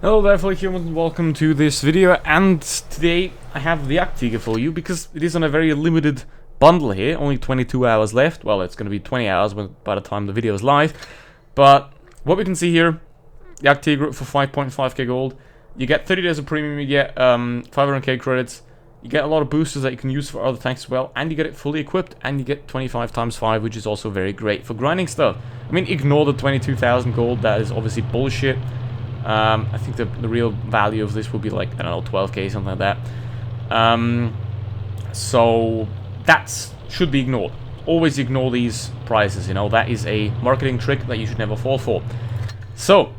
Hello there fellow humans, welcome to this video, and today I have the Jagdtiger for you because it is on a very limited bundle here, only 22 hours left. Well, it's going to be 20 hours by the time the video is live, but what we can see here, Jagdtiger for 5.5k gold, you get 30 days of premium, you get 500k credits, you get a lot of boosters that you can use for other tanks as well, and you get it fully equipped, and you get 25 times 5, which is also very great for grinding stuff. I mean, ignore the 22,000 gold, that is obviously bullshit. I think the real value of this will be like, I don't know, 12k, something like that. So that should be ignored. Always ignore these prices, you know, that is a marketing trick that you should never fall for. So,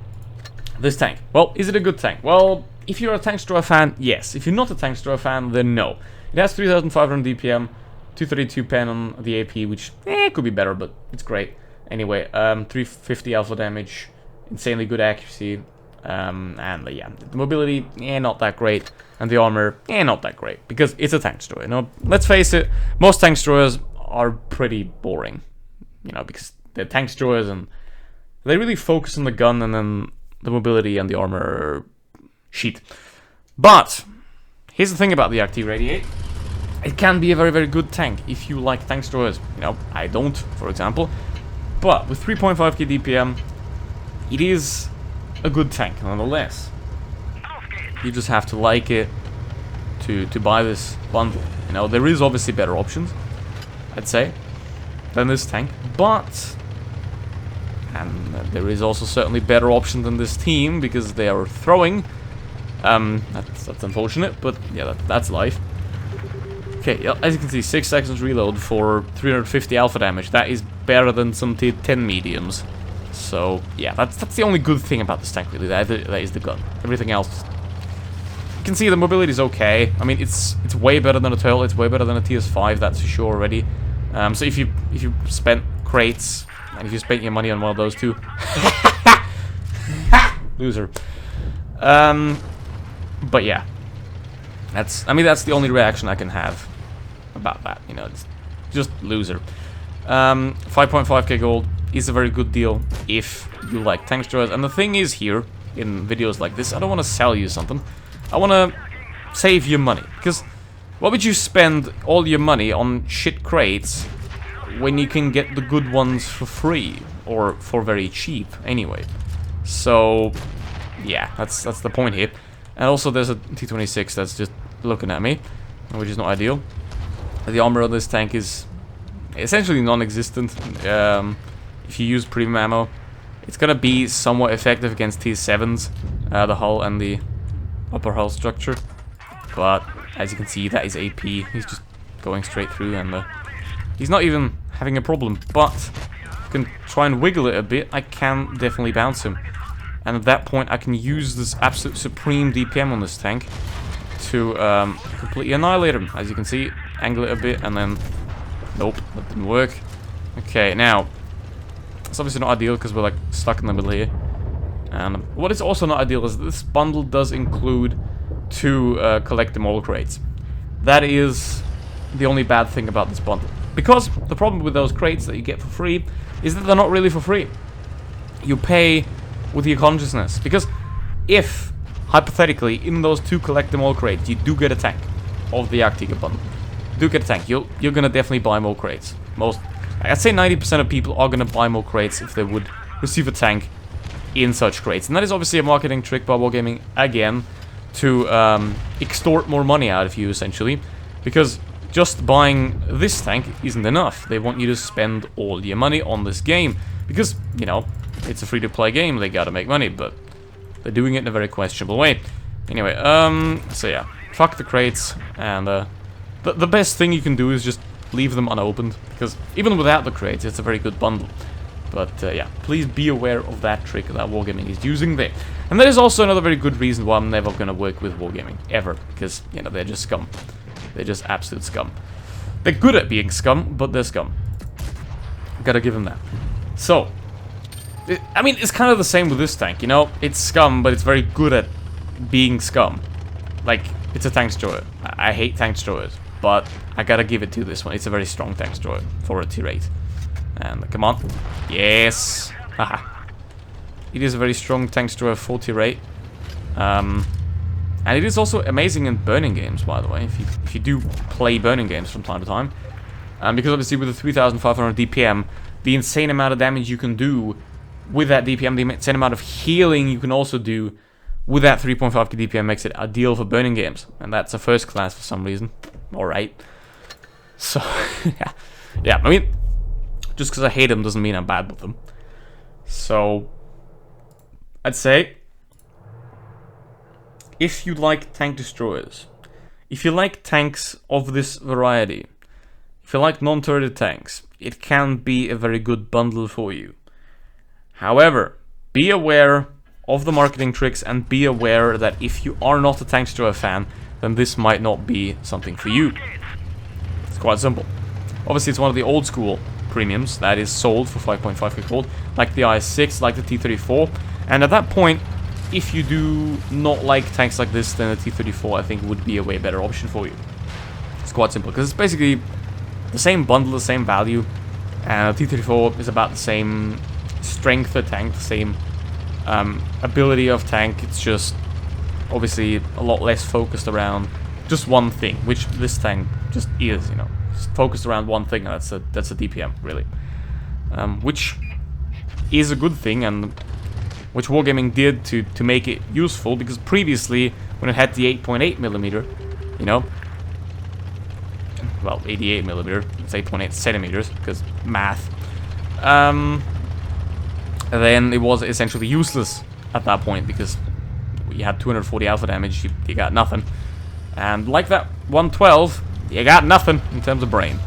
this tank. Well, is it a good tank? Well, if you're a Tank Destroyer fan, yes. If you're not a Tank Destroyer fan, then no. It has 3,500 DPM, 232 pen on the AP, which, could be better, but it's great. Anyway, 350 alpha damage, insanely good accuracy. And yeah, the mobility, not that great, and the armor, not that great, because it's a tank destroyer. You know, let's face it, most tank destroyers are pretty boring, you know, because they're tank destroyers and they really focus on the gun, and then the mobility and the armor are shit. But here's the thing about the Jagdtiger 88. It can be a very, very good tank if you like tank destroyers. You know, I don't, for example, but with 3.5k DPM, it is a good tank nonetheless. You just have to like it to buy this bundle. You know, there is obviously better options, I'd say, than this tank, but there is also certainly better option than this team, because they are throwing. That's unfortunate, but yeah, that's life. Okay, yeah, as you can see, 6 seconds reload for 350 alpha damage. That is better than some tier 10 mediums. So yeah, that's the only good thing about this tank, really. That is the gun. Everything else, you can see the mobility is okay. I mean, it's way better than a turtle. It's way better than a TS5, that's for sure already. So if you spent crates and if you spent your money on one of those two, loser. But yeah, that's the only reaction I can have about that. You know, it's just loser. 5.5k gold is a very good deal if you like tank destroyers. And the thing is, here in videos like this, I don't want to sell you something. I want to save you money, because why would you spend all your money on shit crates when you can get the good ones for free, or for very cheap anyway? So yeah, that's the point here. And also there's a T26 that's just looking at me, which is not ideal. The armor of this tank is essentially non-existent. If you use premium ammo, it's gonna be somewhat effective against T7s, the hull and the upper hull structure. But as you can see, that is AP. He's just going straight through, and he's not even having a problem. But I can try and wiggle it a bit. I can definitely bounce him, and at that point, I can use this absolute supreme DPM on this tank to completely annihilate him. As you can see, angle it a bit, and then nope, that didn't work. Okay, now. It's obviously not ideal because we're like stuck in the middle here. And what is also not ideal is this bundle does include 2 collectible crates. That is the only bad thing about this bundle. Because the problem with those crates that you get for free is that they're not really for free. You pay with your consciousness. Because if, hypothetically, in those 2 collectible crates, you do get a tank of the Jagdtiger bundle. You do get a tank. You're gonna definitely buy more crates. I'd say 90% of people are gonna buy more crates if they would receive a tank in such crates. And that is obviously a marketing trick by Wargaming, again, to extort more money out of you, essentially. Because just buying this tank isn't enough. They want you to spend all your money on this game. Because, you know, it's a free-to-play game, they gotta make money, but they're doing it in a very questionable way. Anyway, so yeah, fuck the crates, and the best thing you can do is just leave them unopened, because even without the crates, it's a very good bundle. But yeah, please be aware of that trick that Wargaming is using there. And that is also another very good reason why I'm never going to work with Wargaming, ever, because, you know, they're just scum. They're just absolute scum. They're good at being scum, but they're scum. Gotta give them that. So, I mean, it's kind of the same with this tank, you know? It's scum, but it's very good at being scum. Like, it's a tank destroyer. I hate tank destroyers, but I gotta give it to this one. It's a very strong tank destroyer for a tier 8. And come on. Yes! Haha. It is a very strong tank destroyer for tier 8. And it is also amazing in burning games, by the way, if you do play burning games from time to time. Because obviously with the 3500 DPM, the insane amount of damage you can do with that DPM, the insane amount of healing you can also do with that 3.5k DPM makes it ideal for burning games. And that's a first class for some reason. Alright. So, yeah, I mean, just because I hate them doesn't mean I'm bad with them. So, I'd say, if you like tank destroyers, if you like tanks of this variety, if you like non-turreted tanks, it can be a very good bundle for you. However, be aware of the marketing tricks and be aware that if you are not a tank destroyer fan, then this might not be something for you. It's quite simple. Obviously, it's one of the old school premiums that is sold for 5.5k gold, like the IS-6, like the T-34, and at that point, if you do not like tanks like this, then the T-34 I think would be a way better option for you. It's quite simple, because it's basically the same bundle, the same value, and the T-34 is about the same strength of tank, the same ability of tank. It's just obviously a lot less focused around just one thing, which this tank just is, you know, just focused around one thing, and that's a DPM, really. Which is a good thing, and which Wargaming did to make it useful, because previously, when it had the 8.8mm, you know, well, 88mm, it's 8.8 centimeters, because math, then it was essentially useless at that point, because you had 240 alpha damage, you got nothing. And like that 112, you got nothing in terms of brain.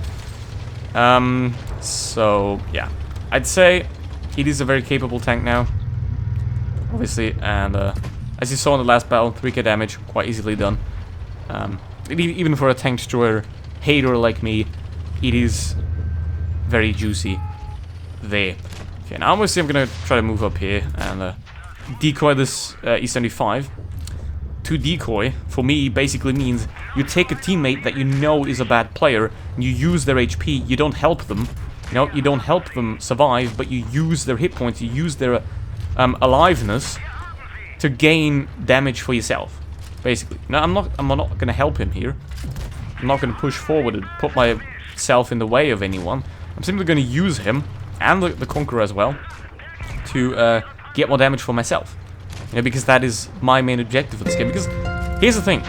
So, yeah, I'd say it is a very capable tank now, obviously, and as you saw in the last battle, 3k damage, quite easily done. Even for a tank destroyer hater like me, it is very juicy there. Okay, now obviously I'm gonna try to move up here and decoy this E75. To decoy, for me, basically means you take a teammate that you know is a bad player, and you use their HP, you don't help them, you know, you don't help them survive, but you use their hit points, you use their aliveness to gain damage for yourself, basically. Now, I'm not gonna help him here. I'm not gonna push forward and put myself in the way of anyone. I'm simply gonna use him, and the Conqueror as well, to get more damage for myself. You know, because that is my main objective for this game. Because, here's the thing.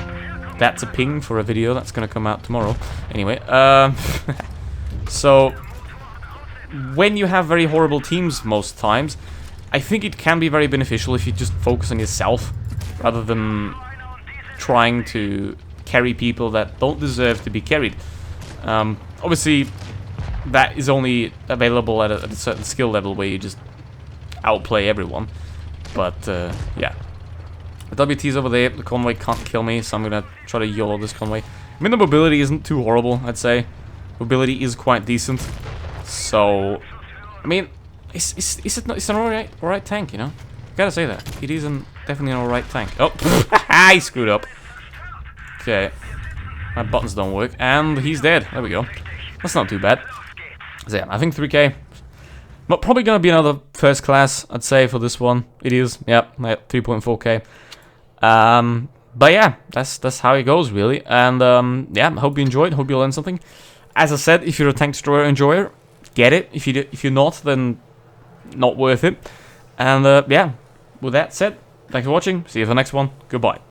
That's a ping for a video that's gonna come out tomorrow. Anyway, so, when you have very horrible teams most times, I think it can be very beneficial if you just focus on yourself, rather than trying to carry people that don't deserve to be carried. Obviously, that is only available at a certain skill level where you just outplay everyone. But, yeah. The WT's over there, the convoy can't kill me, so I'm gonna try to YOLO this convoy. I mean, the mobility isn't too horrible, I'd say. Mobility is quite decent. So, I mean, it's an alright tank, you know? Gotta say that. It is definitely an alright tank. Oh, he screwed up. Okay. My buttons don't work, and he's dead. There we go. That's not too bad. So yeah, I think 3k. But probably gonna be another first class, I'd say, for this one. It is, yep, 3.4k. But yeah, that's how it goes, really. And yeah, hope you enjoyed. Hope you learned something. As I said, if you're a tank destroyer enjoyer, get it. If you're not, then not worth it. And yeah, with that said, thanks for watching. See you for the next one. Goodbye.